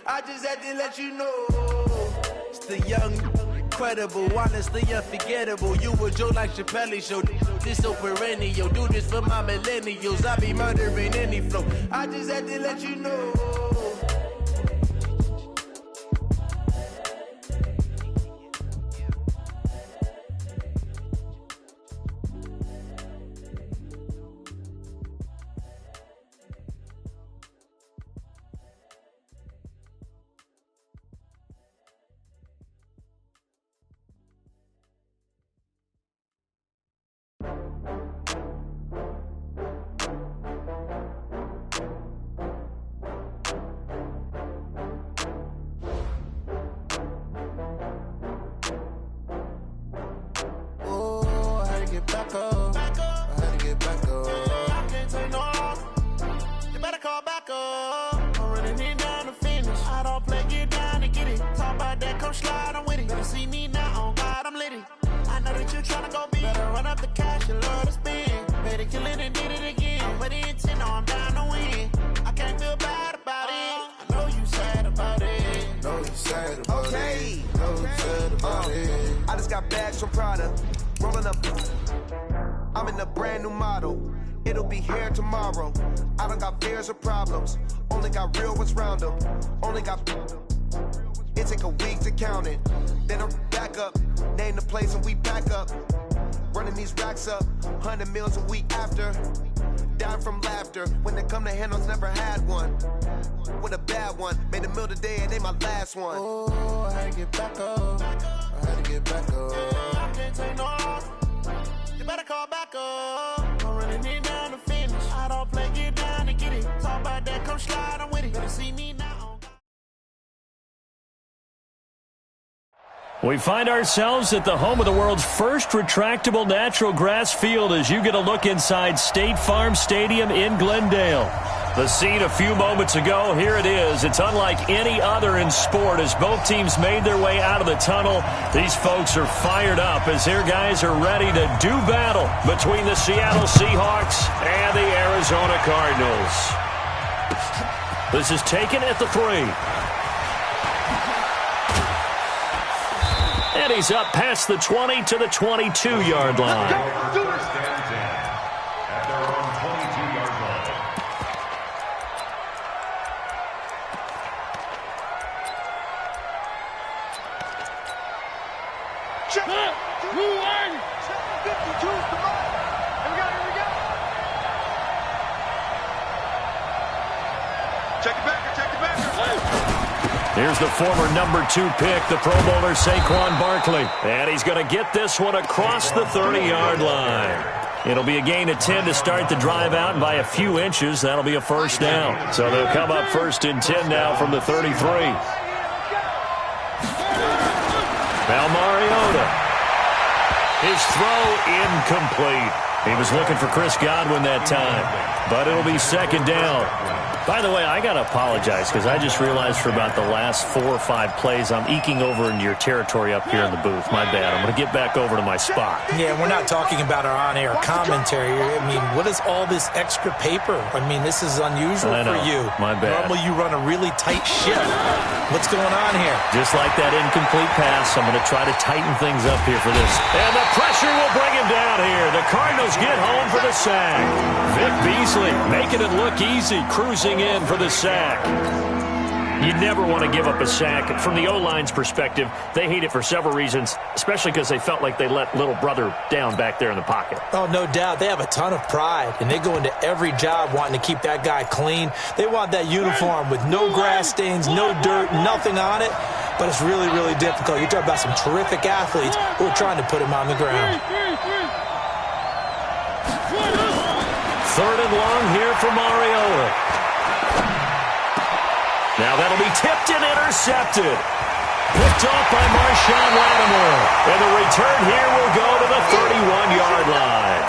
I just had to let you know. It's the young, incredible, honestly unforgettable. You a Joe like Chappelle show. This so perennial. Do this for my millennials. I be murdering any flow. I just had to let you know. I just got bags from Prada, rolling up. I'm in a brand new model. It'll be here tomorrow. I don't got fears or problems. Only got real ones round them. Only got. It take a week to count it. Then I'm back up. Name the place and we back up. Running these racks up. 100 meals a week after. Dying from laughter. When they come to handles, never had one. With a bad one. Made a meal today and they my last one. Oh, I had to get back up. I had to get back up. I can't take no loss. You better call back up. I'm running it down to finish. I don't play, get down to get it. Talk about that, come slide, I'm with it. Better see me now. We find ourselves at the home of the world's first retractable natural grass field as you get a look inside State Farm Stadium in Glendale. The scene a few moments ago, here it is. It's unlike any other in sport as both teams made their way out of the tunnel. These folks are fired up as their guys are ready to do battle between the Seattle Seahawks and the Arizona Cardinals. This is taken at the 3. And he's up past the 20 to the 22-yard line. At their own 22-yard line. Check 2-1. 52's the ball. Here we go. Check it back. Here's the former number 2 pick, the Pro Bowler Saquon Barkley. And he's going to get this one across the 30-yard line. It'll be a gain of 10 to start the drive out, and by a few inches, that'll be a first down. So they'll come up 1st and 10 now from the 33. Now Mariota. His throw incomplete. He was looking for Chris Godwin that time, but it'll be 2nd down. By the way, I got to apologize because I just realized for about the last 4 or 5 plays, I'm eking over into your territory up here in the booth. My bad. I'm going to get back over to my spot. Yeah, we're not talking about our on-air commentary. I mean, what is all this extra paper? I mean, this is unusual for you. My bad. Normally you run a really tight ship. What's going on here? Just like that incomplete pass, I'm going to try to tighten things up here for this. And the pressure will bring him down here. The Cardinals get home for the sack. Vic Beasley making it look easy, cruising in for the sack. You never want to give up a sack. From the O-line's perspective, they hate it for several reasons, especially because they felt like they let little brother down back there in the pocket. Oh, no doubt. They have a ton of pride, and they go into every job wanting to keep that guy clean. They want that uniform with no grass stains, no dirt, nothing on it, but it's really, really difficult. You're talking about some terrific athletes who are trying to put him on the ground. 3rd and long here for Mariota. Now that'll be tipped and intercepted. Picked off by Marshawn Lattimore. And the return here will go to the 31-yard line.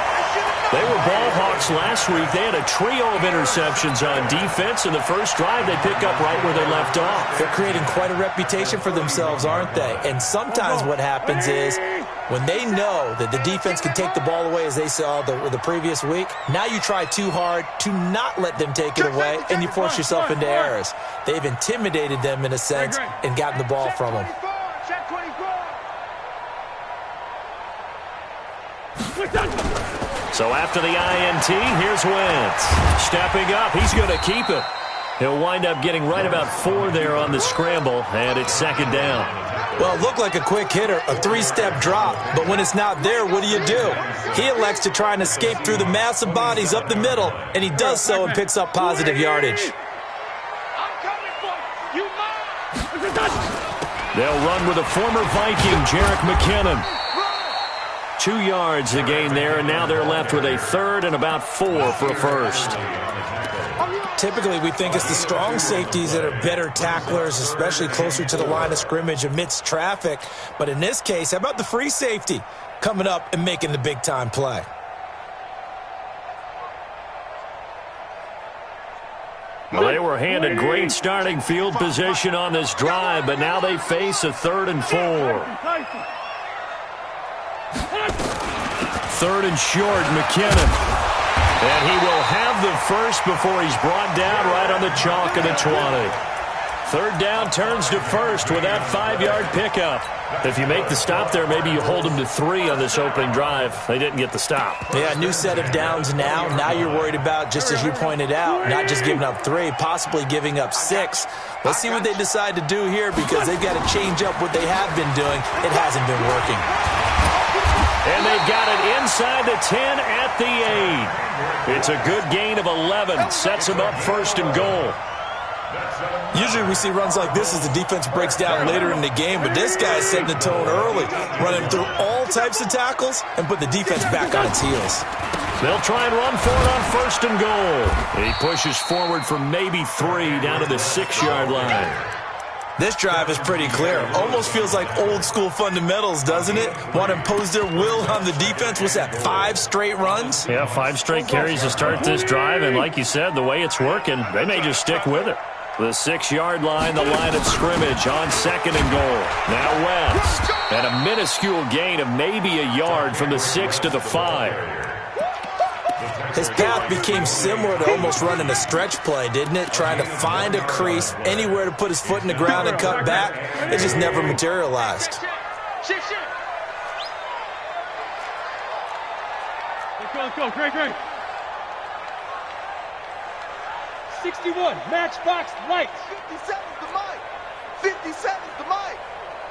They were ball hawks last week. They had a trio of interceptions on defense. In the first drive, they pick up right where they left off. They're creating quite a reputation for themselves, aren't they? And sometimes what happens is When they know that the defense can take the ball away, as they saw the previous week, now you try too hard to not let them take it away, and you force yourself into errors. They've intimidated them, in a sense, and gotten the ball from them. So after the INT, here's Wentz. Stepping up, he's going to keep it. He'll wind up getting right about 4 there on the scramble, and it's second down. Well, it looked like a quick hitter, a 3-step drop, but when it's not there, what do? He elects to try and escape through the massive bodies up the middle, and he does so and picks up positive yardage. They'll run with a former Viking, Jerick McKinnon. 2 yards the gain there, and now they're left with a third and about 4 for a first. Typically, we think it's the strong safeties that are better tacklers, especially closer to the line of scrimmage amidst traffic. But in this case, how about the free safety coming up and making the big-time play? Well, they were handed great starting field position on this drive, but now they face a 3rd and 4. 3rd and short, McKinnon. And he will have the first before he's brought down right on the chalk of the 20. 3rd down turns to first with that 5-yard pickup. If you make the stop there, maybe you hold them to 3 on this opening drive. They didn't get the stop. Yeah, new set of downs now. Now you're worried about, just as you pointed out, not just giving up 3, possibly giving up 6. Let's see what they decide to do here, because they've got to change up what they have been doing. It hasn't been working. And they've got it inside the 10 at the 8. It's a good gain of 11. Sets them up 1st and goal. Usually we see runs like this as the defense breaks down later in the game, but this guy's setting the tone early, running through all types of tackles and put the defense back on its heels. They'll try and run for it on 1st and goal. He pushes forward for maybe 3 down to the 6-yard line. This drive is pretty clear. Almost feels like old-school fundamentals, doesn't it? Want to impose their will on the defense. What's that, 5 straight runs? Yeah, 5 straight carries to start this drive, and like you said, the way it's working, they may just stick with it. The 6-yard line, the line of scrimmage on 2nd and goal. Now West, and a minuscule gain of maybe a yard from the 6 to the 5. His path became similar to almost running a stretch play, didn't it? Trying to find a crease, anywhere to put his foot in the ground and cut back. It just never materialized. Let's go, great. 61, matchbox lights. 57's the mic. 57's the mic.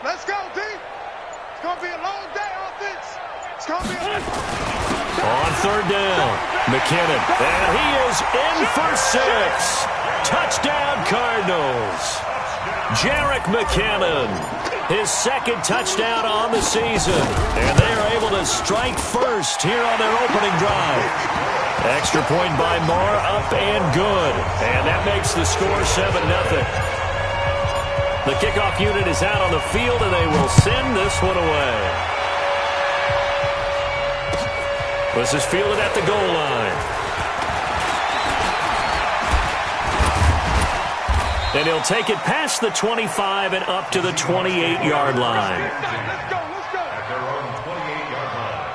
Let's go, D. It's going to be a long day, offense. It's going to be a... On 3rd down, McKinnon, and he is in for 6. Touchdown, Cardinals. Jerick McKinnon, his 2nd touchdown on the season, and they are able to strike first here on their opening drive. Extra point by Moore, up and good, and that makes the score 7-0. The kickoff unit is out on the field, and they will send this one away. This is fielded at the goal line. And he'll take it past the 25 and up to the 28-yard line. Let's go. At their own 28-yard line.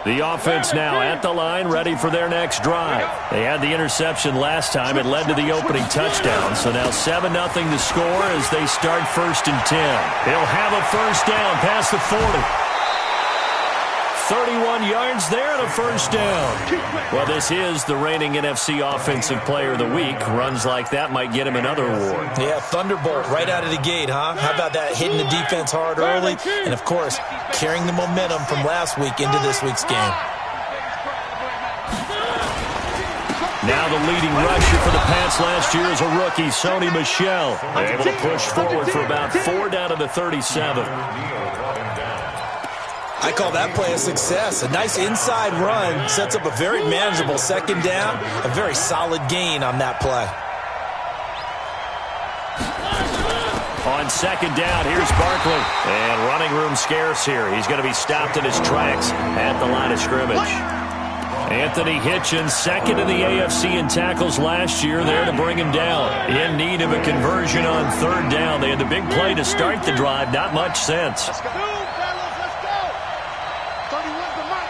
The offense now at the line, ready for their next drive. They had the interception last time. It led to the opening touchdown. So now 7-0 the score as they start 1st and 10. He'll have a first down past the 40. 31 yards there and a first down. Well, this is the reigning NFC Offensive Player of the Week. Runs like that might get him another award. Yeah, thunderbolt right out of the gate, huh? How about that, hitting the defense hard early? And, of course, carrying the momentum from last week into this week's game. Now the leading rusher for the Pats last year is a rookie, Sony Michel. They're able to push forward for about 4 down to the 37. I call that play a success. A nice inside run sets up a very manageable 2nd down. A very solid gain on that play. On 2nd down, here's Barkley. And running room scarce here. He's going to be stopped in his tracks at the line of scrimmage. Anthony Hitchens, second in the AFC in tackles last year, there to bring him down. In need of a conversion on third down. They had the big play to start the drive. Not much sense. Let's go. Let's go. 31's the mark.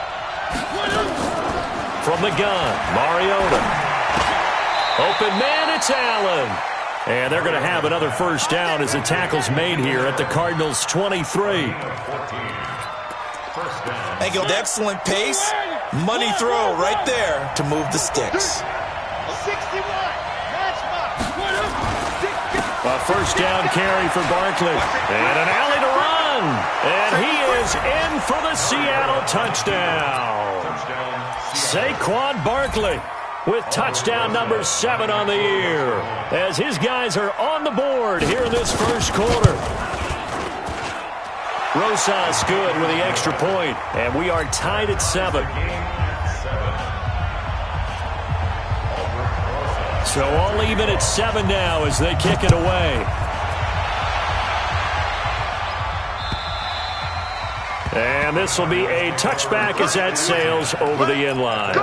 From the gun, Mariota. Open man, it's Allen. And they're going to have another first down as the tackle's made here at the Cardinals' 23. They go with excellent pace. Money throw right there to move the sticks. 61. A first down carry for Barkley. And an alley to run. And he is in for the Seattle touchdown. Saquon Barkley with touchdown number 7 on the year, as his guys are on the board here in this first quarter. Rosas good with the extra point, and we are tied at 7. So all even at 7 now as they kick it away. And this will be a touchback as that sails over the end line.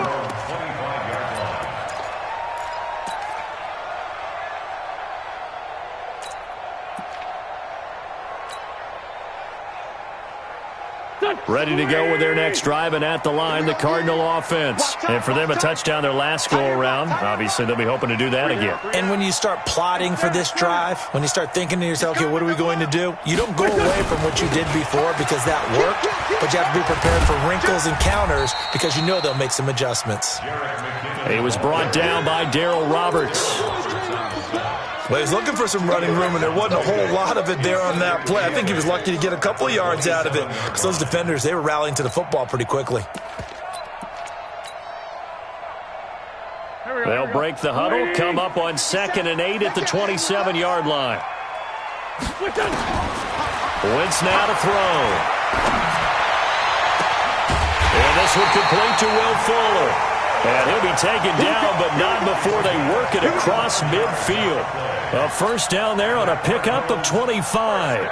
Ready to go with their next drive, and at the line, the Cardinal offense. And for them, a touchdown their last go-around. Obviously, they'll be hoping to do that again. And when you start plotting for this drive, when you start thinking to yourself, okay, what are we going to do? You don't go away from what you did before because that worked, but you have to be prepared for wrinkles and counters because you know they'll make some adjustments. He was brought down by Darryl Roberts. Well, he's looking for some running room, and there wasn't a whole lot of it there on that play. I think he was lucky to get a couple of yards out of it because those defenders, they were rallying to the football pretty quickly. They'll break the huddle, come up on 2nd and 8 at the 27-yard line. Wentz now to throw. And this one complete to Will Fuller. And he'll be taken down, but not before they work it across midfield. A first down there on a pickup of 25.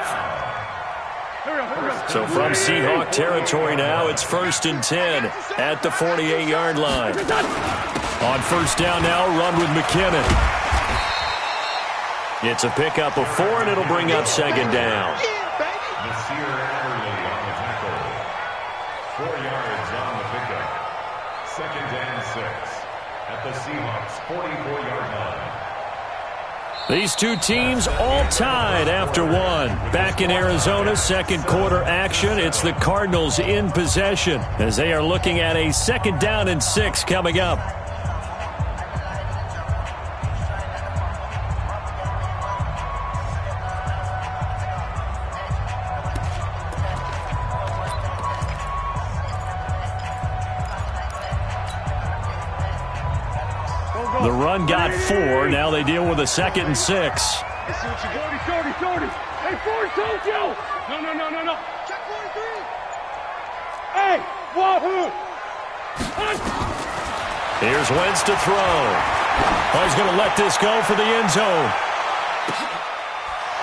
So from Seahawk territory now, it's 1st and 10 at the 48-yard line. On first down now, run with McKinnon. It's a pickup of 4, and it'll bring up 2nd down. 4 yards on the pickup. 2nd and 6 at the Seahawks' 44-yard line. These two teams all tied after 1. Back in Arizona, second quarter action. It's the Cardinals in possession as they are looking at a 2nd down and 6 coming up. The run got 4. Now they deal with a 2nd and 6. Let's see what you got. Shorty. Hey, Ford told you. No. Check 43. Hey, wahoo. Here's Wentz to throw. Oh, he's going to let this go for the end zone.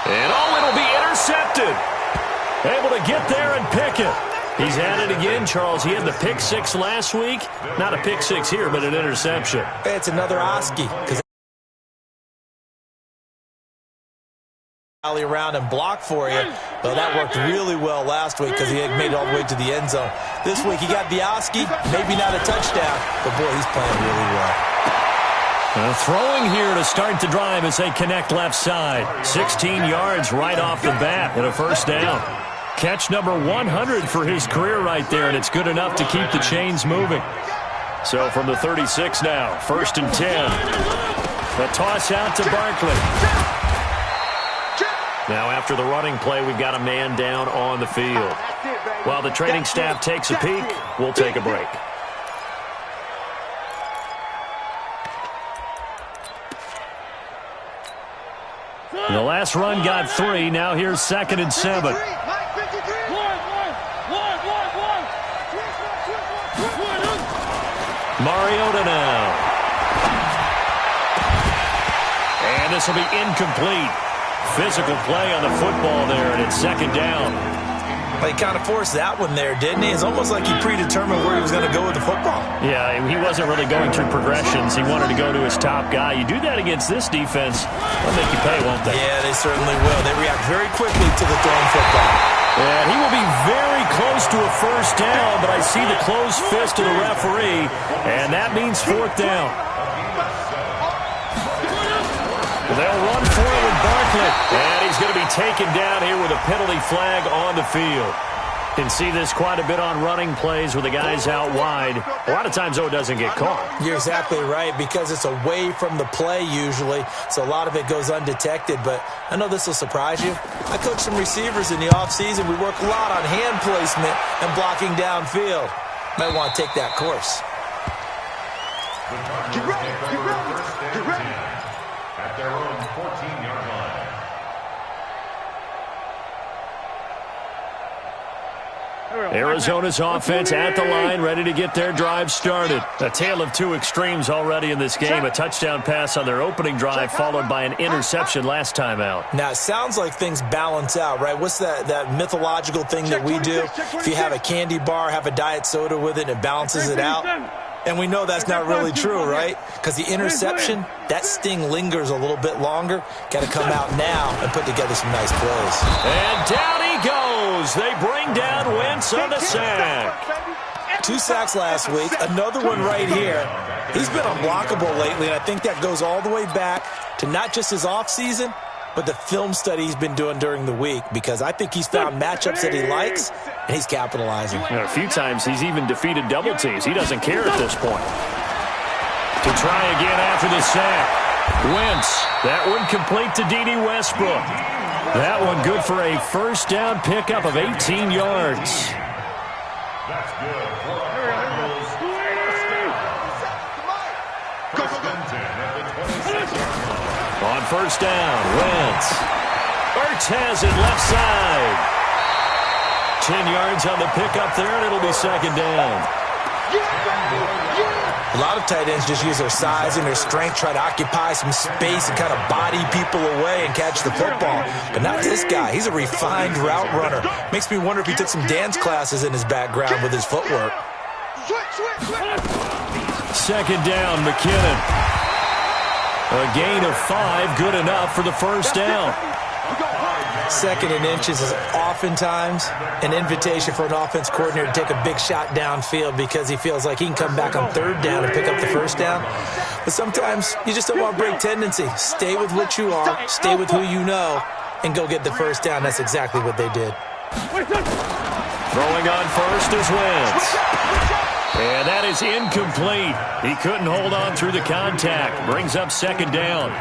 And it'll be intercepted. Able to get there and pick it. He's at it again, Charles. He had the pick 6 last week. Not a pick 6 here, but an interception. It's another Oski because rally around and block for you. Well, that worked really well last week because he had made it all the way to the end zone. This week he got the Oski, maybe not a touchdown, but boy, he's playing really well. Throwing here to start the drive as they connect left side. 16 yards right off the bat and a first down. Catch number 100 for his career right there, and it's good enough to keep the chains moving. So from the 36 now, 1st and 10. The toss out to Barkley. Now after the running play, we've got a man down on the field. While the training staff takes a peek, we'll take a break. The last run got 3. Now here's 2nd and 7. Mariota now. And this will be incomplete. Physical play on the football there, and it's 2nd down. Well, he kind of forced that one there, didn't he? It's almost like he predetermined where he was going to go with the football. Yeah, he wasn't really going through progressions. He wanted to go to his top guy. You do that against this defense, they'll make you pay, won't they? Yeah, they certainly will. They react very quickly to the thrown football. And he will be very close to a first down, but I see the closed fist of the referee, and that means fourth down. They'll run for it with Barkley, and he's going to be taken down here with a penalty flag on the field. Can see this quite a bit on running plays with the guys out wide. A lot of times, though, it doesn't get caught. You're exactly right, because it's away from the play usually, so a lot of it goes undetected. But I know this will surprise you. I coach some receivers in the offseason. We work a lot on hand placement and blocking downfield. Might want to take that course. Get ready, get ready, get ready. At their own 14-yard line. Arizona's offense at the line, ready to get their drive started. A tale of two extremes already in this game. A touchdown pass on their opening drive, followed by an interception last time out. Now, it sounds like things balance out, right? What's that mythological thing that we do? If you have a candy bar, have a diet soda with it, and it balances it out. And we know that's not really true, right? Because the interception, that sting lingers a little bit longer. Got to come out now and put together some nice plays. And down he goes. They bring down Wentz on the sack. 2 sacks last week, another one right here. He's been unblockable lately, and I think that goes all the way back to not just his offseason, but the film study he's been doing during the week, because I think he's found matchups that he likes, and he's capitalizing. A few times he's even defeated double teams. He doesn't care at this point. To try again after the sack. Wentz, that one complete to D.D. Westbrook. That one good for a first down pickup of 18 yards. That's good for a Cardinals first down. First and 10 at the 26-yard line. On first down, Wentz. Ertz has it left side. 10 yards on the pickup there, and it'll be second down. A lot of tight ends just use their size and their strength, try to occupy some space and kind of body people away and catch the football. But not this guy. He's a refined route runner. Makes me wonder if he took some dance classes in his background with his footwork. Second down, McKinnon. A gain of 5, good enough for the first down. Second and inches is oftentimes an invitation for an offense coordinator to take a big shot downfield because he feels like he can come back on third down and pick up the first down. But sometimes you just don't want to break tendency. Stay with what you are, stay with who you know, and go get the first down. That's exactly what they did. Throwing on first is Wentz. And that is incomplete. He couldn't hold on through the contact. Brings up second down.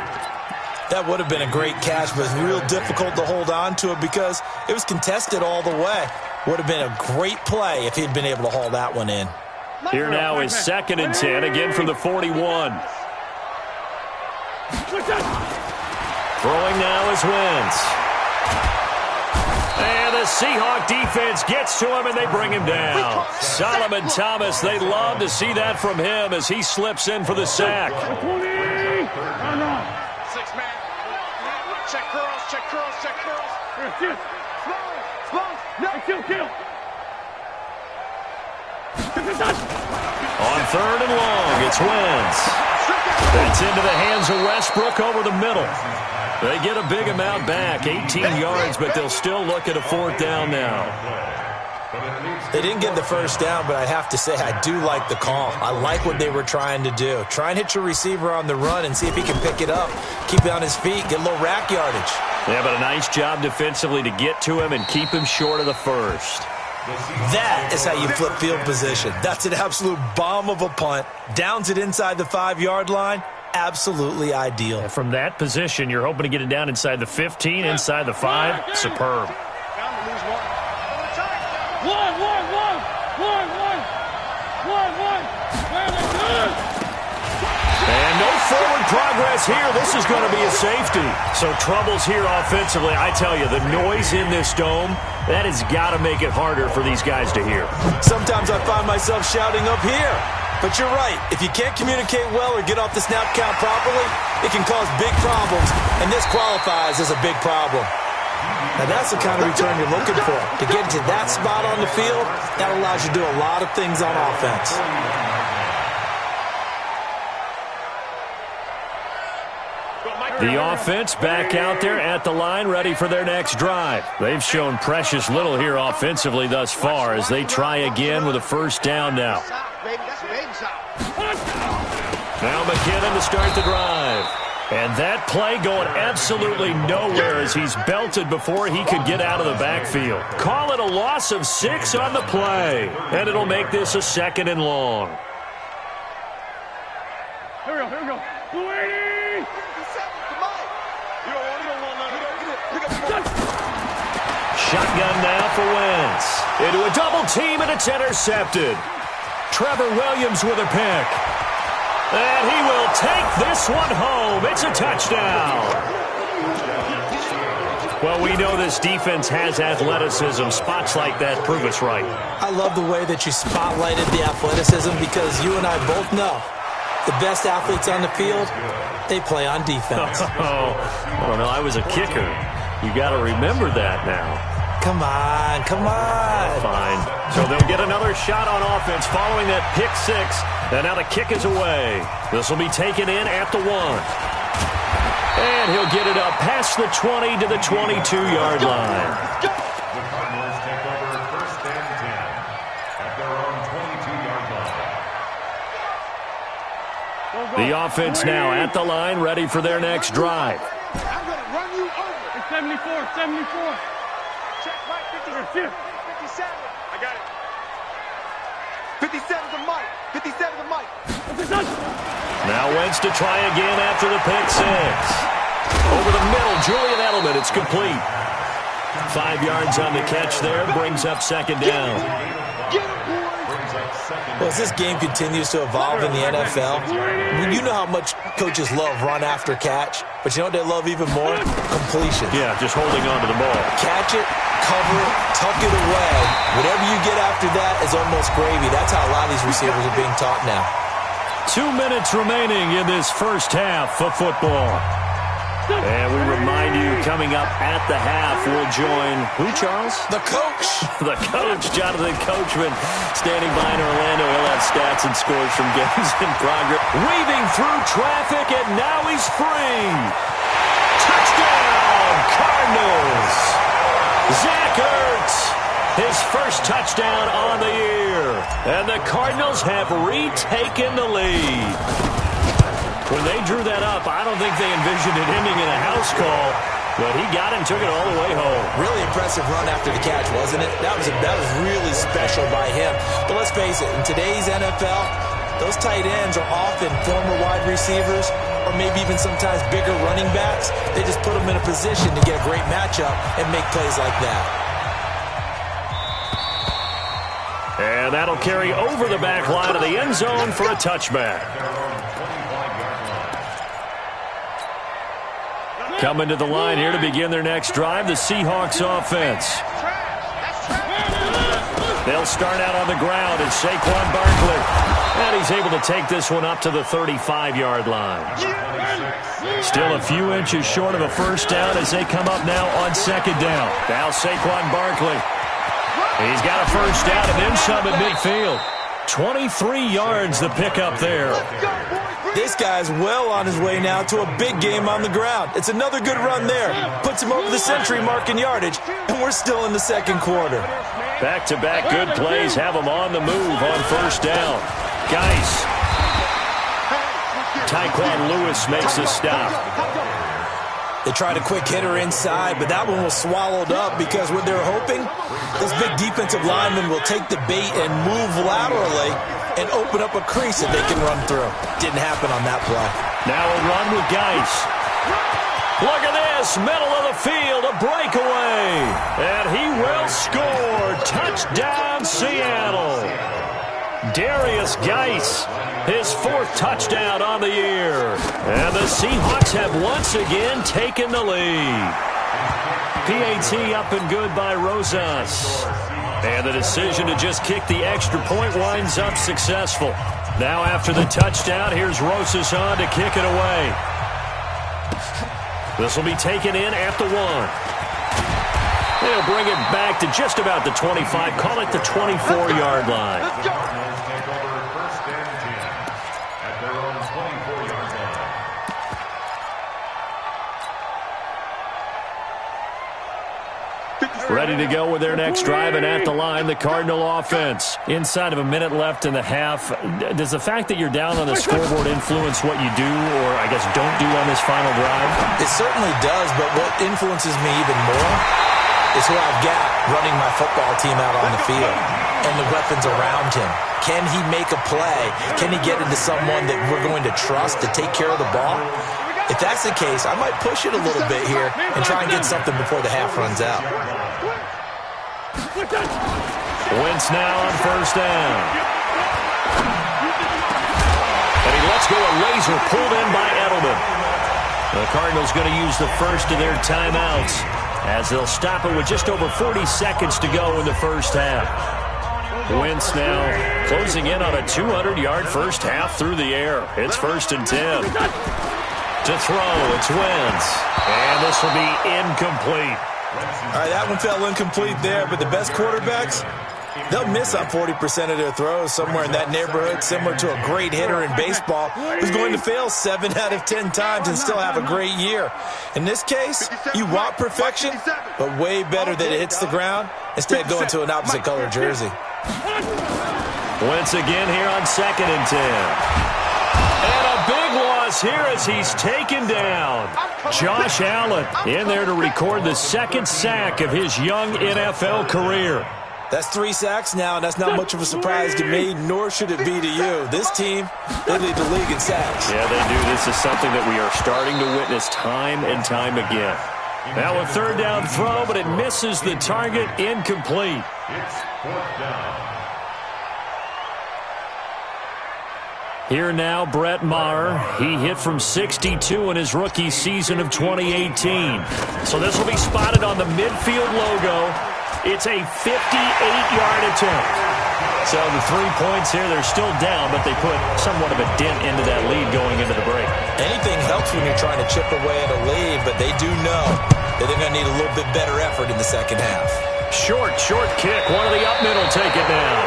That would have been a great catch, but it's real difficult to hold on to it because it was contested all the way. Would have been a great play if he'd been able to haul that one in. Here now is second and 10, again from the 41. Throwing now is Wentz. And the Seahawk defense gets to him, and they bring him down. Solomon Thomas, they love to see that from him as he slips in for the sack. Check curls, check curls, check curls. Kill. On third and long, it's Wentz. That's into the hands of Westbrook over the middle. They get a big amount back, 18 yards, but they'll still look at a fourth down now. They didn't get the first down, but I have to say I do like the call. I like what they were trying to do. Try and hit your receiver on the run and see if he can pick it up. Keep it on his feet, get a little rack yardage. Yeah, but a nice job defensively to get to him and keep him short of the first. That is how you flip field position. That's an absolute bomb of a punt. Downs it inside the 5-yard line. Absolutely ideal. From that position, you're hoping to get it down inside the 15, inside the 5. Superb. And no forward progress here. This is going to be a safety. So troubles here offensively. I tell you, the noise in this dome, that has got to make it harder for these guys to hear. Sometimes I find myself shouting up here. But you're right. If you can't communicate well or get off the snap count properly, it can cause big problems. And this qualifies as a big problem. Now, that's the kind of return you're looking for. To get to that spot on the field, that allows you to do a lot of things on offense. The offense back out there at the line, ready for their next drive. They've shown precious little here offensively thus far as they try again with a first down now. Now McKinnon to start the drive. And that play going absolutely nowhere as he's belted before he could get out of the backfield. Call it a loss of 6 on the play. And it'll make this a 2nd and long. Here we go. 280! Shotgun now for Wentz. Into a double team, and it's intercepted. Trevor Williams with a pick. And he will take this one home. It's a touchdown. Well, we know this defense has athleticism. Spots like that prove us right. I love the way that you spotlighted the athleticism because you and I both know the best athletes on the field, they play on defense. Oh, I don't know. I was a kicker. You got to remember that now. Come on, come on. Fine. So they'll get another shot on offense following that pick 6. And now the kick is away. This will be taken in at the 1. And he'll get it up past the 20 to the 22-yard line. The Cardinals take over 1st and 10 at their own 22-yard line. The offense now at the line, ready for their next drive. I'm going to run you over. It's 74. Check right, 57. I got it. 57's a Mike. 57's a Mike. Now Wentz to try again after the pick 6. Over the middle, Julian Edelman. It's complete. 5 yards on the catch there. Brings up 2nd down. Well, as this game continues to evolve in the NFL, you know how much coaches love run after catch, but you know what they love even more? Completion. Yeah, just holding on to the ball. Catch it, cover it, tuck it away. Whatever you get after that is almost gravy. That's how a lot of these receivers are being taught now. 2 minutes remaining in this first half of football. And we remind you, coming up at the half, we'll join, who, Charles? The coach. The coach, Jonathan Coachman, standing by in Orlando. He'll have stats and scores from games in progress. Weaving through traffic, and now he's free. Touchdown, Cardinals. Zach Ertz, his first touchdown on the year. And the Cardinals have retaken the lead. When they drew that up, I don't think they envisioned it ending in a house call, but he got him, took it all the way home. Really impressive run after the catch, wasn't it? That was really special by him. But let's face it, in today's NFL, those tight ends are often former wide receivers or maybe even sometimes bigger running backs. They just put them in a position to get a great matchup and make plays like that. And that'll carry over the back line of the end zone for a touchback. Coming to the line here to begin their next drive, the Seahawks offense. They'll start out on the ground as Saquon Barkley. And he's able to take this one up to the 35-yard line. Still a few inches short of a first down as they come up now on 2nd down. Now Saquon Barkley. He's got a first down and then some at midfield. 23 yards the pickup there. This guy's well on his way now to a big game on the ground. It's another good run there. Puts him over the century mark in yardage, and we're still in the 2nd quarter. Back-to-back good plays have him on the move on first down. Geis. Tyquan Lewis makes a stop. They tried a quick hitter inside, but that one was swallowed up because what they're hoping, those big defensive linemen will take the bait and move laterally and open up a crease that they can run through. Didn't happen on that play. Now a run with Geis. Look at this, middle of the field, a breakaway. And he will score. Touchdown, Seattle. Darius Geis, his 4th touchdown on the year. And the Seahawks have once again taken the lead. PAT up and good by Rosas. And the decision to just kick the extra point winds up successful. Now after the touchdown, here's Rosas on to kick it away. This will be taken in at the 1. They'll bring it back to just about the 25. Call it the 24-yard line. Take over 1st and 10 at their own 24-yard line. Ready to go with their next drive, and at the line, the Cardinal offense. Inside of a minute left in the half, does the fact that you're down on the scoreboard influence what you do, or I guess don't do on this final drive? It certainly does, but what influences me even more is who I've got running my football team out on the field and the weapons around him. Can he make a play? Can he get into someone that we're going to trust to take care of the ball? If that's the case, I might push it a little bit here and try and get something before the half runs out. Wentz now on first down. And he lets go a laser pulled in by Edelman. The Cardinals going to use the first of their timeouts as they'll stop it with just over 40 seconds to go in the first half. Wentz now closing in on a 200-yard first half through the air. It's 1st and 10. To throw, it's Wentz. And this will be incomplete. All right, that one fell incomplete there, but the best quarterbacks, they'll miss on 40% of their throws, somewhere in that neighborhood, similar to a great hitter in baseball who's going to fail 7 out of 10 times and still have a great year. In this case, you want perfection, but way better that it hits the ground instead of going to an opposite color jersey. Wentz again here on 2nd and 10. And a big loss here as he's taken down. Josh Allen in there to record the 2nd sack of his young NFL career. That's 3 sacks now, and that's not much of a surprise to me, nor should it be to you. This team, they lead the league in sacks. Yeah, they do. This is something that we are starting to witness time and time again. Now a 3rd down throw, but it misses the target, incomplete. It's 4th down. Here now, Brett Maher. He hit from 62 in his rookie season of 2018. So this will be spotted on the midfield logo. It's a 58-yard attempt. So the 3 points here, they're still down, but they put somewhat of a dent into that lead going into the break. Anything helps when you're trying to chip away at a lead, but they do know that they're going to need a little bit better effort in the second half. Short kick. One of the up middle take it down.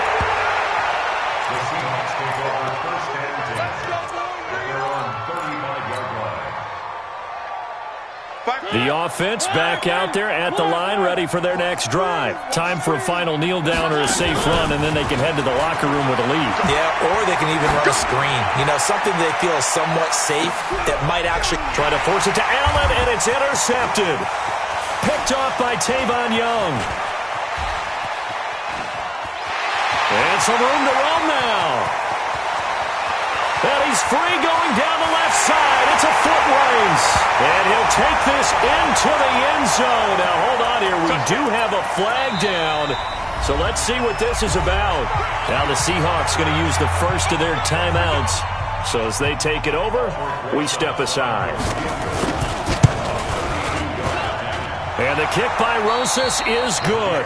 The Seahawks take over 1st and 10. They're on 35-yard line. The offense back out there at the line, ready for their next drive. Time for a final kneel down or a safe run, and then they can head to the locker room with a lead. Yeah, or they can even run a screen. You know, something they feel is somewhat safe that might actually... Try to force it to Allen, and it's intercepted. Picked off by Tavon Young. And some room to roam now. And he's free going down the left side. It's a foot race. And he'll take this into the end zone. Now, hold on here. We do have a flag down. So let's see what this is about. Now the Seahawks going to use the first of their timeouts. So as they take it over, we step aside. And the kick by Rosas is good.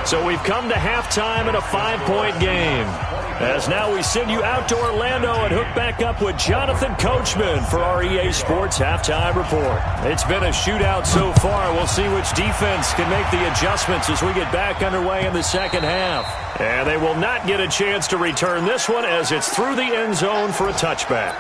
So we've come to halftime in a 5-point game. As now we send you out to Orlando and hook back up with Jonathan Coachman for our EA Sports Halftime Report. It's been a shootout so far. We'll see which defense can make the adjustments as we get back underway in the second half. And they will not get a chance to return this one as it's through the end zone for a touchback.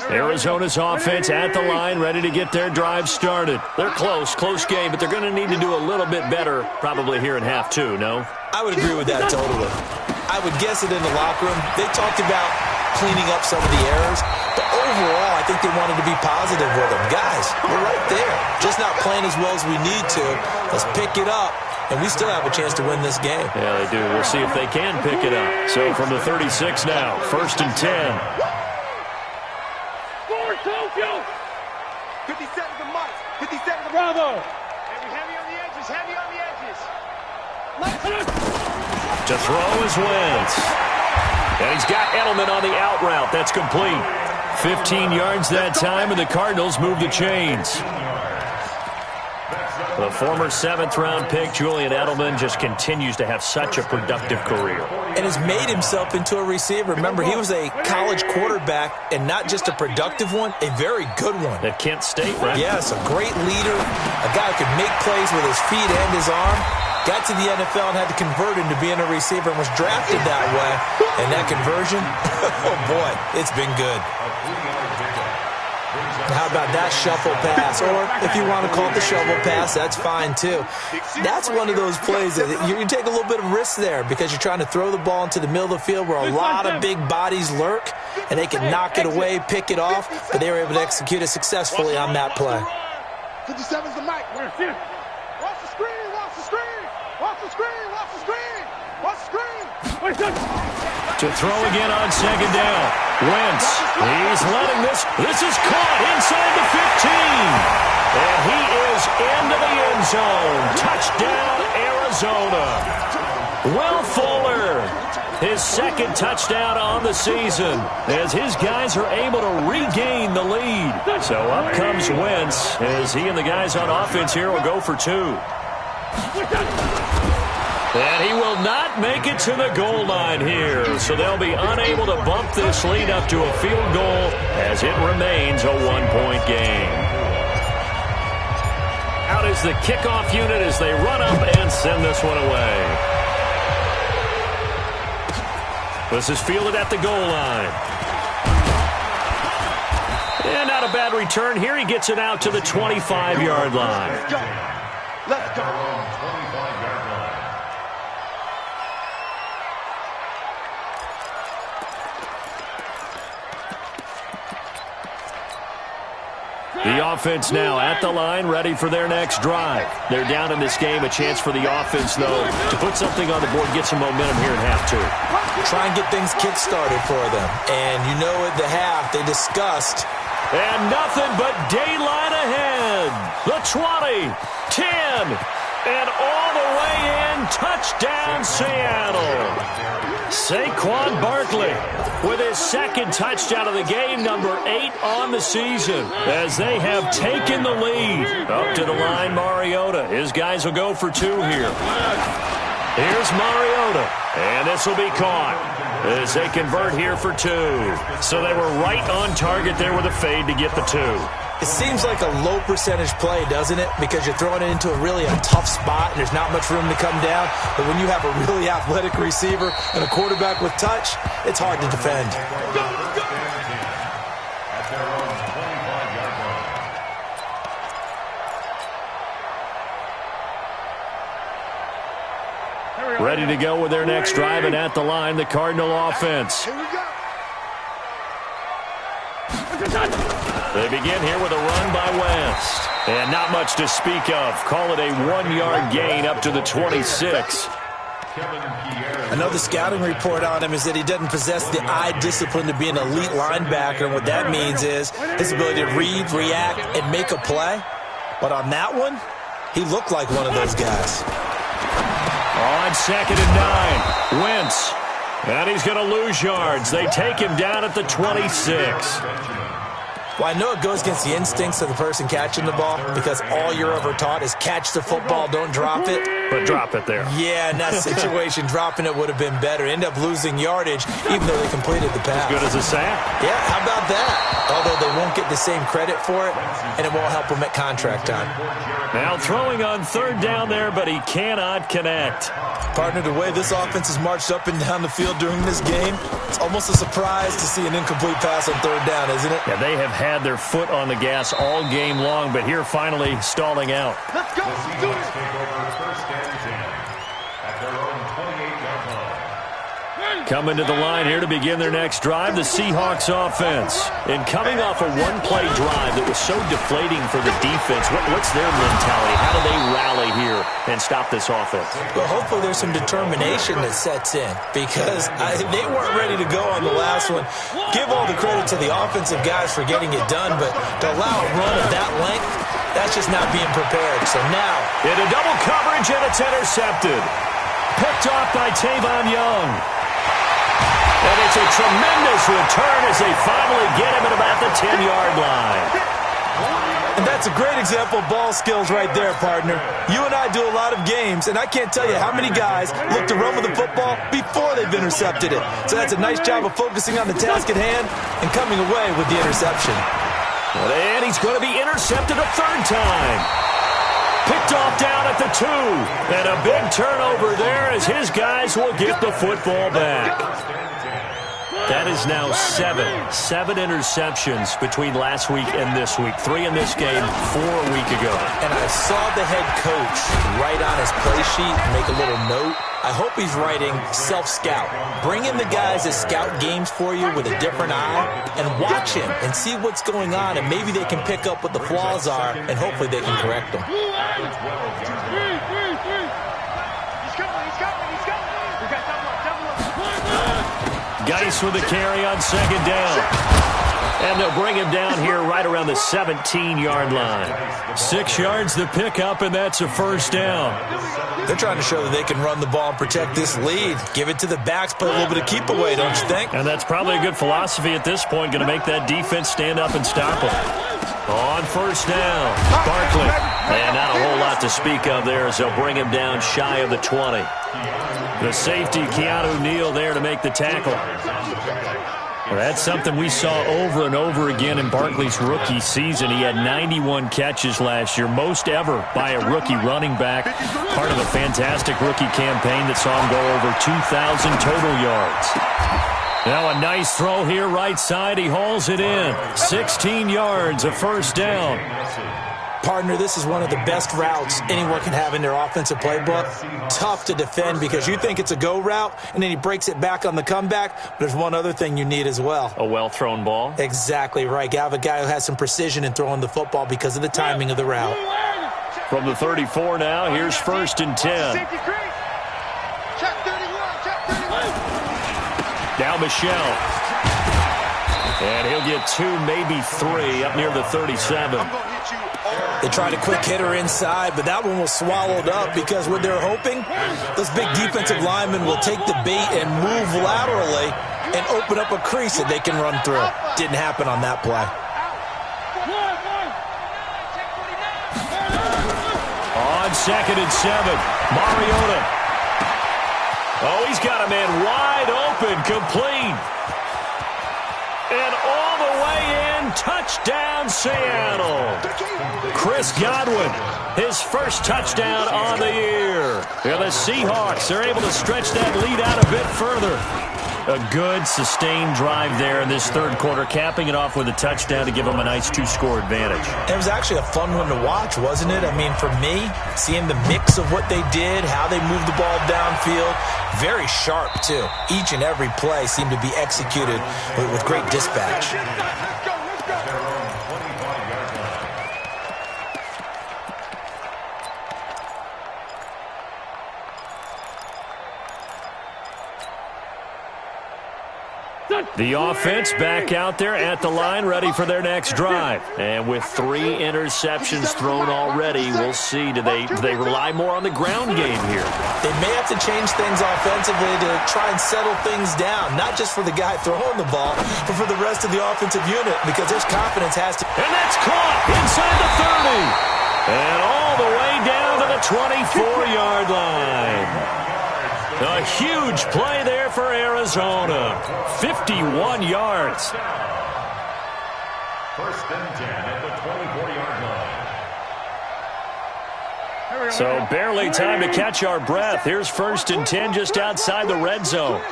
Arizona's offense at the line, ready to get their drive started. They're close game, but they're going to need to do a little bit better probably here in half 2, no? I would agree with that totally. I would guess it in the locker room. They talked about cleaning up some of the errors, but overall, I think they wanted to be positive with them. Guys, we're right there. Just not playing as well as we need to. Let's pick it up, and we still have a chance to win this game. Yeah, they do. We'll see if they can pick it up. So from the 36 now, 1st and 10. 50 seconds of Mike. 50 seconds of Bravo. Heavy on the edges. Heavy on the edges. To throw is Wentz. And he's got Edelman on the out route. That's complete. 15 yards that time, and the Cardinals move the chains. The former 7th-round pick, Julian Edelman, just continues to have such a productive career. And has made himself into a receiver. Remember, he was a college quarterback, and not just a productive one, a very good one. At Kent State, right? Yes, a great leader, a guy who can make plays with his feet and his arm. got to the NFL and had to convert into being a receiver and was drafted that way. And that conversion, oh boy, it's been good. How about that shuffle pass? Or if you want to call it the shovel pass, that's fine too. That's one of those plays that you take a little bit of risk there because you're trying to throw the ball into the middle of the field where a lot of big bodies lurk, and they can knock it away, pick it off, but they were able to execute it successfully on that play. 57's the mic. Watch the screen, watch the screen, watch the screen, watch the screen, watch the screen. To throw again on second down. Wentz, he's letting this is caught inside the 15. And he is into the end zone. Touchdown, Arizona. Will Fuller, his second touchdown on the season, as his guys are able to regain the lead. So up comes Wentz, as he and the guys on offense here will go for two. And he will not make it to the goal line here. So they'll be unable to bump this lead up to a field goal as it remains a one-point game. Out is the kickoff unit as they run up and send this one away. This is fielded at the goal line. And not a bad return here. He gets it out to the 25-yard line. Let's go. The offense now at the line, ready for their next drive. They're down in this game. A chance for the offense, though, to put something on the board, get some momentum here at half two. Try and get things kick-started for them. And you know at the half, they discussed. And nothing but daylight ahead. The 20, 10, and all the way in. Touchdown, Seattle. Saquon Barkley with his second touchdown of the game, number 8 on the season, as they have taken the lead. Up to the line, Mariota. His guys will go for two here. Here's Mariota, and this will be caught as they convert here for two. So they were right on target there with a fade to get the two. It seems like a low percentage play, doesn't it? Because you're throwing it into a tough spot and there's not much room to come down. But when you have a really athletic receiver and a quarterback with touch, it's hard to defend. Ready to go with their next drive, and at the line, the Cardinal offense. They begin here with a run by West. And not much to speak of. Call it a 1-yard gain up to the 26. Another scouting report on him is that he doesn't possess the eye discipline to be an elite linebacker. And what that means is his ability to read, react, and make a play. But on that one, he looked like one of those guys. On second and 9, Wentz. And he's going to lose yards. They take him down at the 26. Well, I know it goes against the instincts of the person catching the ball because all you're ever taught is catch the football, don't drop it. But drop it there. Yeah, in that situation, dropping it would have been better. End up losing yardage even though they completed the pass. As good as a sack. Yeah, how about that? Although they won't get the same credit for it, and it won't help them at contract time. Now throwing on third down there, but he cannot connect. Partner, the way this offense has marched up and down the field during this game, it's almost a surprise to see an incomplete pass on third down, isn't it? Yeah, they have had their foot on the gas all game long, but here finally stalling out. Let's go. Do it. Coming to the line here to begin their next drive, the Seahawks offense. And coming off a one-play drive that was so deflating for the defense, what's their mentality? How do they rally here and stop this offense? Well, hopefully there's some determination that sets in because they weren't ready to go on the last one. Give all the credit to the offensive guys for getting it done, but to allow a run of that length, that's just not being prepared. So now, into double coverage, and it's intercepted. Picked off by Tavon Young. And it's a tremendous return as they finally get him at about the 10-yard line. And that's a great example of ball skills right there, partner. You and I do a lot of games, and I can't tell you how many guys look to run with the football before they've intercepted it. So that's a nice job of focusing on the task at hand and coming away with the interception. And he's going to be intercepted a third time. Picked off down at at the 2. And a big turnover there as his guys will get the football back. That is now 7 interceptions between last week and this week. 3 in this game, 4 a week ago. And I saw the head coach write on his play sheet, make a little note. I hope he's writing self-scout. Bring in the guys that scout games for you with a different eye and watch him and see what's going on, and maybe they can pick up what the flaws are, and hopefully they can correct them. Geis with the carry on 2nd down. And they'll bring him down here right around the 17-yard line. 6 yards the pickup, and that's a 1st down. They're trying to show that they can run the ball and protect this lead. Give it to the backs, play a little bit of keep away, don't you think? And that's probably a good philosophy at this point, going to make that defense stand up and stop them. On 1st down, Barkley. And not a whole lot to speak of there as they'll bring him down shy of the 20. The safety, Keanu Neal, there to make the tackle. Well, that's something we saw over and over again in Barkley's rookie season. He had 91 catches last year, most ever by a rookie running back. Part of a fantastic rookie campaign that saw him go over 2,000 total yards. Now a nice throw here right side. He hauls it in. 16 yards, a 1st down. Partner, this is one of the best routes anyone can have in their offensive playbook. Tough to defend because you think it's a go route, and then he breaks it back on the comeback. But there's one other thing you need as well. A well-thrown ball? Exactly right. You have a guy who has some precision in throwing the football because of the timing of the route. From the 34 now, here's 1st and 10. Now Michelle. And he'll get 2, maybe 3 up near the 37. They tried a quick hitter inside, but that one was swallowed up because what they're hoping, those big defensive linemen will take the bait and move laterally and open up a crease that they can run through. Didn't happen on that play. On 2nd and 7, Mariota. Oh, he's got a man wide open, complete. And all the way in, touchdown Seattle. Chris Godwin, his 1st touchdown on the year. And the Seahawks are able to stretch that lead out a bit further. A good, sustained drive there in this 3rd quarter, capping it off with a touchdown to give them a nice 2-score advantage. It was actually a fun one to watch, wasn't it? I mean, for me, seeing the mix of what they did, how they moved the ball downfield, very sharp, too. Each and every play seemed to be executed with great dispatch. The offense back out there at the line, ready for their next drive. And with 3 interceptions thrown already, we'll see. Do they rely more on the ground game here? They may have to change things offensively to try and settle things down, not just for the guy throwing the ball, but for the rest of the offensive unit, because there's confidence has to... And that's caught inside the 30. And all the way down to the 24-yard line. A huge play there for Arizona. 51 yards. 1st and 10 at the 24-yard line. So barely time to catch our breath. Here's 1st and 10 just outside the red zone.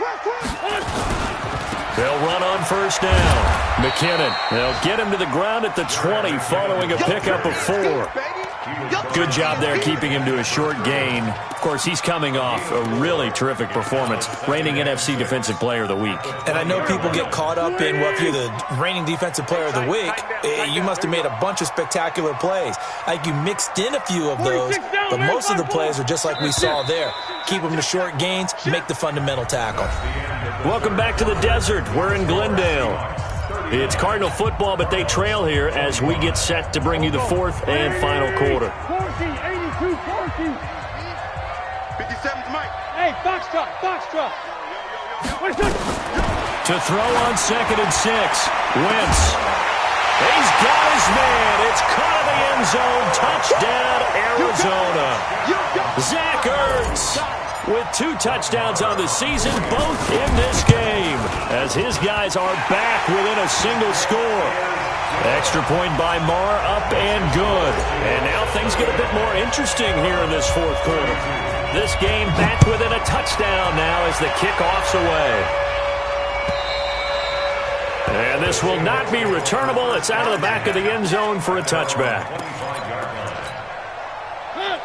They'll run on 1st down. McKinnon, they'll get him to the ground at the 20 following a pickup of 4. Good job there keeping him to a short gain. Of course, he's coming off a really terrific performance, reigning NFC Defensive Player of the Week. And I know people get caught up in, well, if you're the reigning Defensive Player of the Week, you must have made a bunch of spectacular plays. I think you mixed in a few of those, but most of the plays are just like we saw there. Keep them to short gains, make the fundamental tackle. Welcome back to the desert. We're in Glendale. It's Cardinal football, but they trail here as we get set to bring you the 4th and final quarter. 82-14. 57's Mike. Hey, box truck. To throw on 2nd and 6. Wentz. He's got his man. It's caught in the end zone. Touchdown, Arizona. Zach Ertz with 2 touchdowns on the season, both in this game, as his guys are back within a single score. Extra point by Marr, up and good. And now things get a bit more interesting here in this fourth quarter. This game back within a touchdown now as the kickoff's away. And this will not be returnable. It's out of the back of the end zone for a touchback.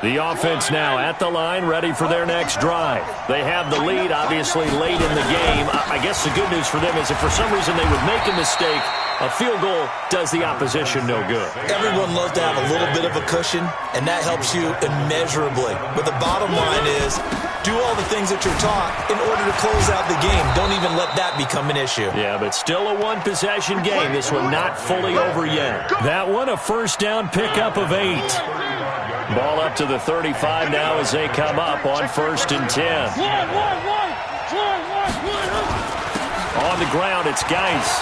The offense now at the line, ready for their next drive. They have the lead, obviously, late in the game. I guess the good news for them is if for some reason they would make a mistake, a field goal does the opposition no good. Everyone loves to have a little bit of a cushion, and that helps you immeasurably. But the bottom line is, do all the things that you're taught in order to close out the game. Don't even let that become an issue. Yeah, but still a one-possession game. This one not fully over yet. That one, a first down pickup of 8. Ball up to the 35 now as they come up on 1st and 10. On the ground, it's Geis.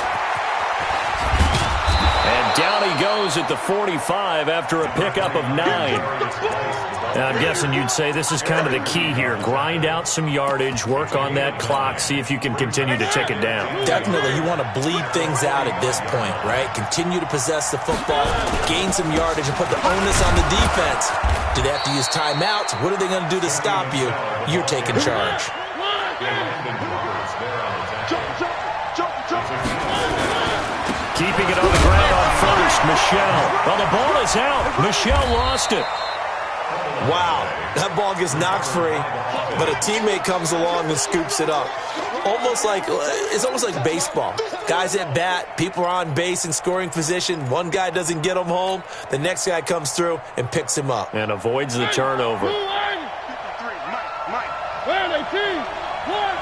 And down he goes at the 45 after a pickup of 9. Now, I'm guessing you'd say this is kind of the key here. Grind out some yardage, work on that clock, see if you can continue to tick it down. Definitely. You want to bleed things out at this point, right? Continue to possess the football, gain some yardage, and put the onus on the defense. Do they have to use timeouts? What are they going to do to stop you? You're taking charge. Keeping it on the ground on 1st, Michel. Well, the ball is out. Michel lost it. Wow, that ball gets knocked free, but a teammate comes along and scoops it up. It's almost like baseball. Guys at bat, people are on base in scoring position. One guy doesn't get him home. The next guy comes through and picks him up. And avoids the turnover. Where are they, team? One.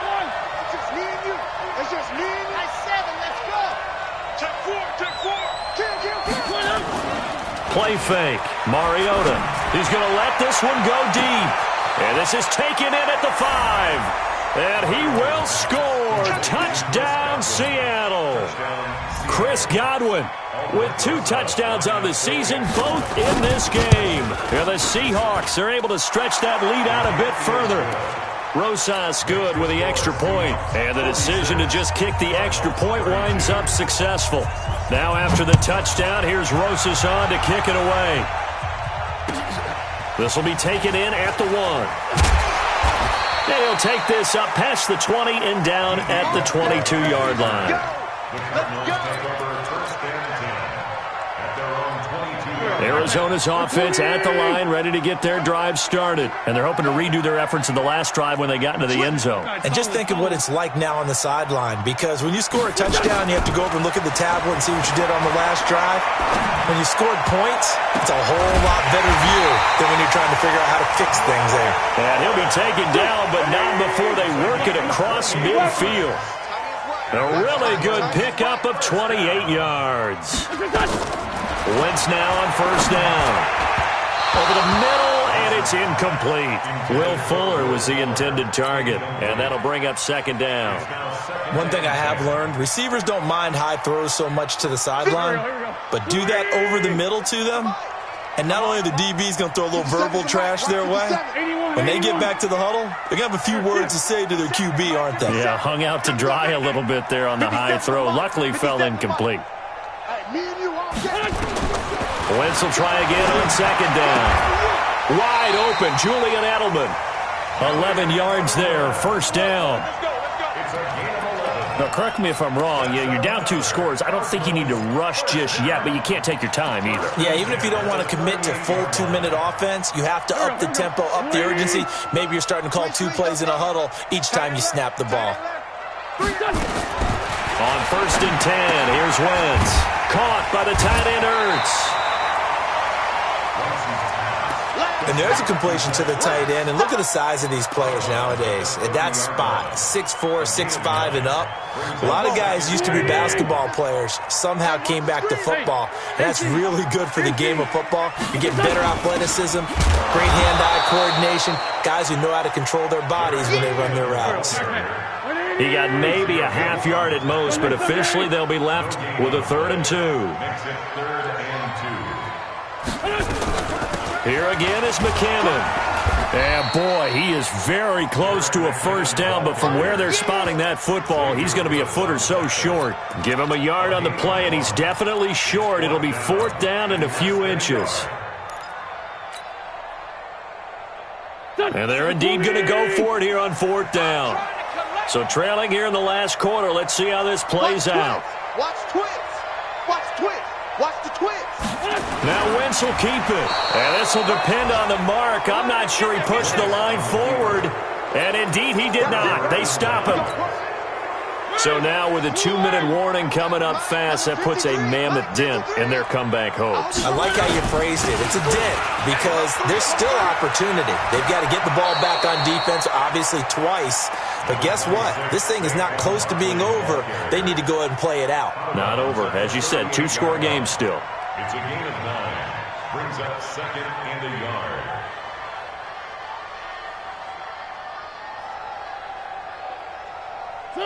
It's just me and you. It's just me and you. 7, let's go. Check 4. Kill. Play fake. Mariota. He's going to let this one go deep. And this is taken in at the 5. And he will score. Touchdown, Seattle. Chris Godwin with 2 touchdowns on the season, both in this game. And the Seahawks are able to stretch that lead out a bit further. Rosas good with the extra point. And the decision to just kick the extra point winds up successful. Now after the touchdown, here's Rosas on to kick it away. This will be taken in at the 1. And he'll take this up past the 20 and down at the 22-yard line. Arizona's offense at the line, ready to get their drive started. And they're hoping to redo their efforts in the last drive when they got into the end zone. And just think of what it's like now on the sideline, because when you score a touchdown, you have to go over and look at the tablet and see what you did on the last drive. When you scored points, it's a whole lot better view than when you're trying to figure out how to fix things there. And he'll be taken down, but not before they work it across midfield. A really good pickup of 28 yards. Wentz now on 1st down. Over the middle, and it's incomplete. Will Fuller was the intended target, and that'll bring up 2nd down. One thing I have learned, receivers don't mind high throws so much to the sideline, but do that over the middle to them, and not only are the DBs going to throw a little verbal trash their way, when they get back to the huddle, they're going to have a few words to say to their QB, aren't they? Yeah, hung out to dry a little bit there on the high throw. Luckily fell incomplete. Wentz will try again on 2nd down. Wide open, Julian Edelman. 11 yards there, 1st down. Now, correct me if I'm wrong. Yeah, you're down 2 scores. I don't think you need to rush just yet, but you can't take your time either. Yeah, even if you don't want to commit to full 2-minute offense, you have to up the tempo, up the urgency. Maybe you're starting to call 2 plays in a huddle each time you snap the ball. On 1st and 10, here's Wentz. Caught by the tight end Ertz. And there's a completion to the tight end. And look at the size of these players nowadays. At that spot, 6'4", 6'5", and up. A lot of guys used to be basketball players, somehow came back to football. And that's really good for the game of football. You get better athleticism, great hand-eye coordination, guys who know how to control their bodies when they run their routes. He got maybe a half yard at most, but officially they'll be left with a 3rd and 2. Here again is McKinnon. And boy, he is very close to a first down, but from where they're spotting that football, he's going to be a foot or so short. Give him a yard on the play, and he's definitely short. It'll be 4th down and a few inches. And they're indeed going to go for it here on 4th down. So trailing here in the last quarter, let's see how this plays out. Watch twist. Watch twist. Watch the twist. Now Wentz will keep it. And this will depend on the mark. I'm not sure he pushed the line forward. And indeed he did not. They stop him. So now with a 2-minute warning coming up fast, that puts a mammoth dent in their comeback hopes. I like how you phrased it. It's a dent because there's still opportunity. They've got to get the ball back on defense, obviously twice. But guess what? This thing is not close to being over. They need to go ahead and play it out. Not over. As you said, 2-score game still. It's a gain of 9. Brings up 2nd and a yard.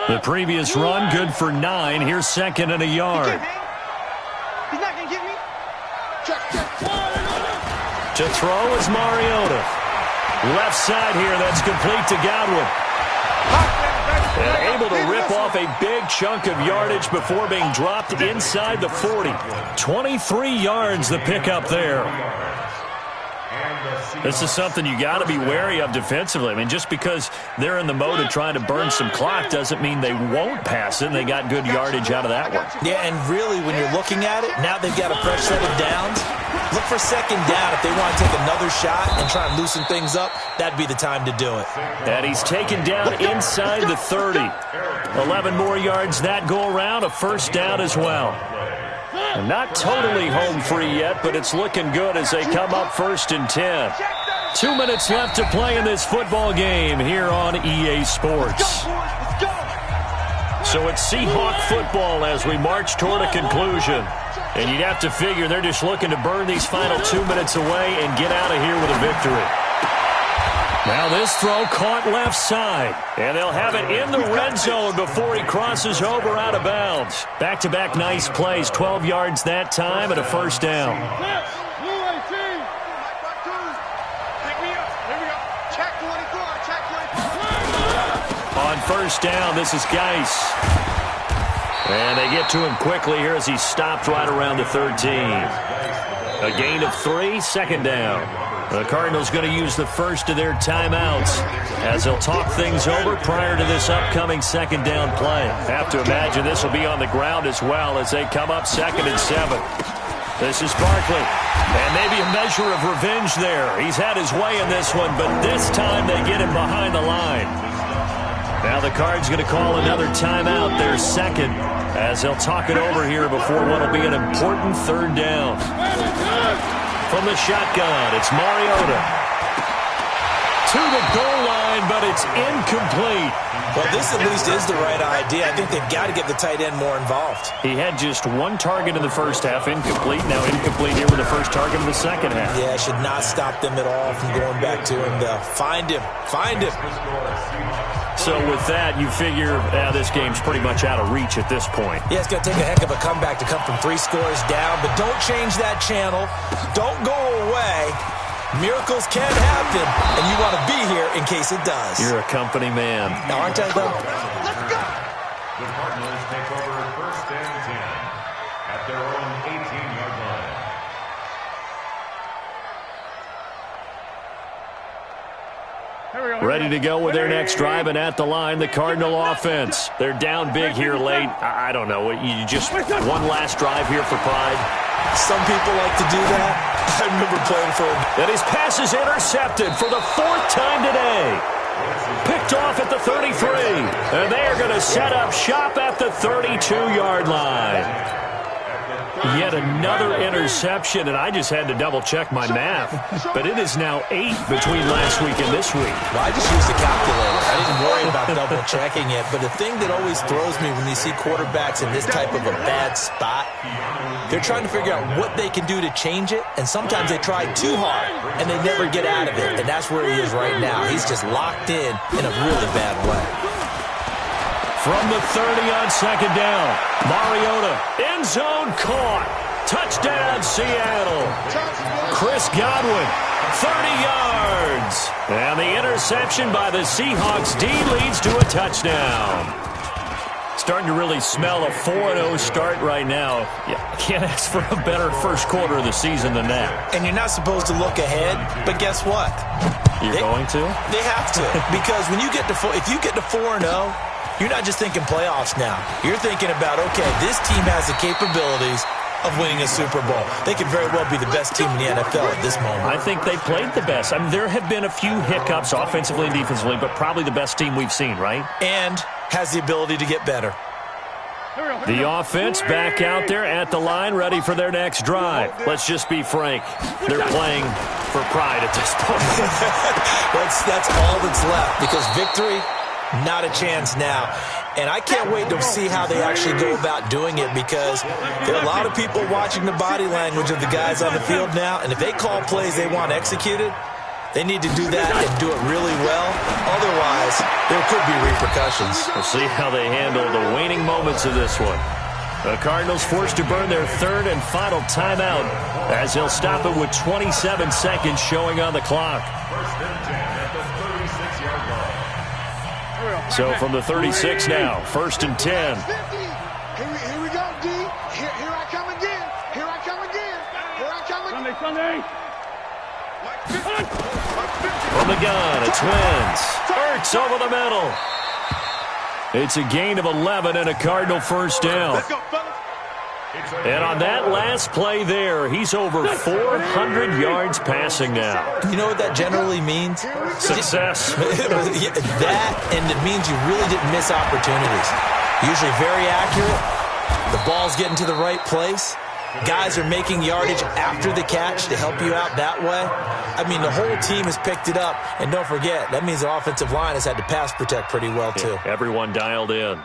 The previous run, good for 9. Here's 2nd and a yard. He's not going to get me. To throw is Mariota. Left side here, that's complete to Godwin. And able to rip off a big chunk of yardage before being dropped inside the 40. 23 yards the pickup there. This is something you got to be wary of defensively. I mean, just because they're in the mode of trying to burn some clock doesn't mean they won't pass it, and they got good yardage out of that one. Yeah, and really, when you're looking at it, now they've got a fresh set of downs. Look for 2nd down. If they want to take another shot and try and loosen things up, that'd be the time to do it. And he's taken down inside the 30. 11 more yards that go around, a first down as well. And not totally home free yet, but it's looking good as they come up 1st and 10. 2 minutes left to play in this football game here on EA Sports. So it's Seahawk football as we march toward a conclusion. And you'd have to figure they're just looking to burn these final 2 minutes away and get out of here with a victory. Now this throw caught left side. And they'll have it in the red zone before he crosses over out of bounds. Back-to-back nice plays. 12 yards that time and a first down. On first down, this is Geis. And they get to him quickly here as he stopped right around the 13. A gain of 3, 2nd down. The Cardinals going to use the first of their timeouts as they'll talk things over prior to this upcoming 2nd down play. Have to imagine this will be on the ground as well as they come up 2nd and 7. This is Barkley. And maybe a measure of revenge there. He's had his way in this one, but this time they get him behind the line. Now the Cards going to call another timeout, their 2nd, as they'll talk it over here before what will be an important 3rd down. From the shotgun, it's Mariota. To the goal line, but it's incomplete. Well, this at least is the right idea. I think they've got to get the tight end more involved. He had just 1 target in the first half, incomplete. Now incomplete here with the first target in the second half. Yeah, should not stop them at all from going back to him. Find him. Find him. So with that, you figure this game's pretty much out of reach at this point. Yeah, it's going to take a heck of a comeback to come from 3 scores down, but don't change that channel. Don't go away. Miracles can happen, and you want to be here in case it does. You're a company man. Now, aren't I, though? Let's go. The Cardinals take over 1st and 10 at their own 18-yard line. Ready to go with their next drive, and at the line, the Cardinal offense. They're down big here late. I don't know. You just one last drive here for pride. Some people like to do that. I remember playing for him. And his pass is intercepted for the 4th time today. Picked off at the 33. And they are going to set up shop at the 32-yard line. Yet another interception, and I just had to double-check my math. But it is now 8 between last week and this week. Well, I just used a calculator. I didn't worry about double-checking it. But the thing that always throws me when you see quarterbacks in this type of a bad spot, they're trying to figure out what they can do to change it, and sometimes they try too hard, and they never get out of it. And that's where he is right now. He's just locked in a really bad way. From the 30 on 2nd down, Mariota, end zone caught. Touchdown, Seattle. Chris Godwin, 30 yards. And the interception by the Seahawks D leads to a touchdown. Starting to really smell a 4-0 start right now. Yeah, can't ask for a better first quarter of the season than that. And you're not supposed to look ahead, but guess what? You're going to? They have to. Because when you get to if you get to 4-0, you're not just thinking playoffs now. You're thinking about, okay, this team has the capabilities of winning a Super Bowl. They could very well be the best team in the NFL at this moment. I think they played the best. I mean, there have been a few hiccups offensively and defensively, but probably the best team we've seen, right? And has the ability to get better. The offense back out there at the line, ready for their next drive. Let's just be frank. They're playing for pride at this point. That's all that's left, because victory, not a chance now. And I can't wait to see how they actually go about doing it, because there are a lot of people watching the body language of the guys on the field now, and if they call plays they want executed, they need to do that and do it really well. Otherwise, there could be repercussions. We'll see how they handle the waning moments of this one. The Cardinals forced to burn their third and final timeout as they'll stop it with 27 seconds showing on the clock. First and 10 at the 36-yard line. So from the 36 now, first and 10. Here we go, D. Here I come again. Here I come again. Here I come again. Sunday. From the gun, it's Wentz. Ertz over the middle. It's a gain of 11 and a Cardinal first down. And on that last play there, he's over 400 yards passing now. You know what that generally means? Success. That, and it means you really didn't miss opportunities. Usually very accurate. The ball's getting to the right place. Guys are making yardage after the catch to help you out that way. I mean, the whole team has picked it up. And don't forget, that means the offensive line has had to pass protect pretty well, too. Yeah, everyone dialed in.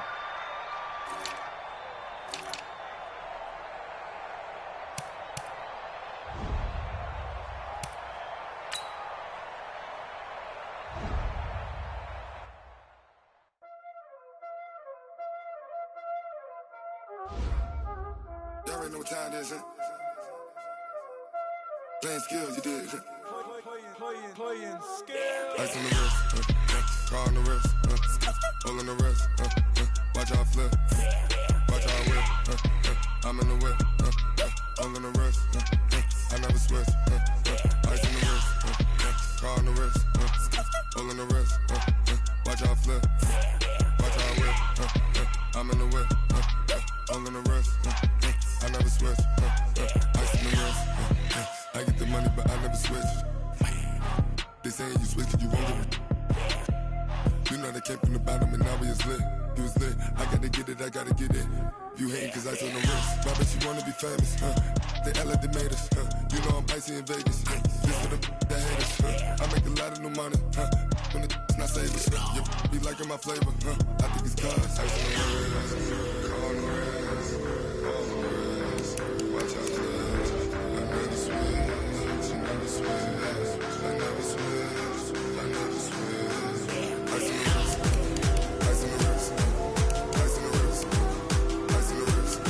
Y'all already know what time it is, huh? Playing skills, you did. Playing skills. Ice on the wrist, car on the wrist, hole in the wrist, watch out flip, watch out whip, I'm in the whip, hole in the wrist, I never switch, ice on the wrist, car on the wrist, hole in the wrist, watch out flip, watch out whip, I'm in the whip, hole in the wrist, I never switch, ice on the wrist, I get the money but I never switch. They saying you switch 'cause you won't get it. You know they came from the bottom and now we is lit. You was lit, I gotta get it, I gotta get it. You hating 'cause ice on the wrist. Why bet you wanna be famous, They act like they made us, You know I'm icy in Vegas, This for the that hate us, I make a lot of new money, When it's not savers, You be liking my flavor, I think it's cause ice on the wrist, car on the wrist, all on the wrist. Watch out, flash, I never switch, you never switch. I never switch, I never switch. Ice in the wrist, ice in the wrist, ice in the wrist, ice in the wrist, ice in the wrist,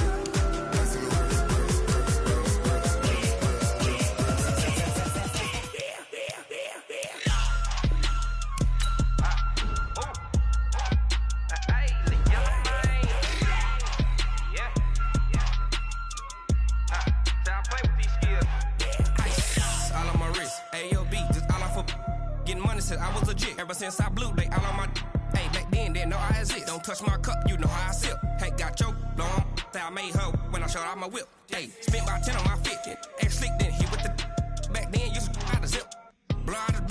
I was legit. Ever since I blew, they all on my. Hey, back then, didn't know I exist. Don't touch my cup, you know how I sip. Hey, got choked, long. Say I made her when I showed out my whip. Hey, spent about 10 on my 50. Ex slick, then hit with the. Back then, used to out the zip. Blow out the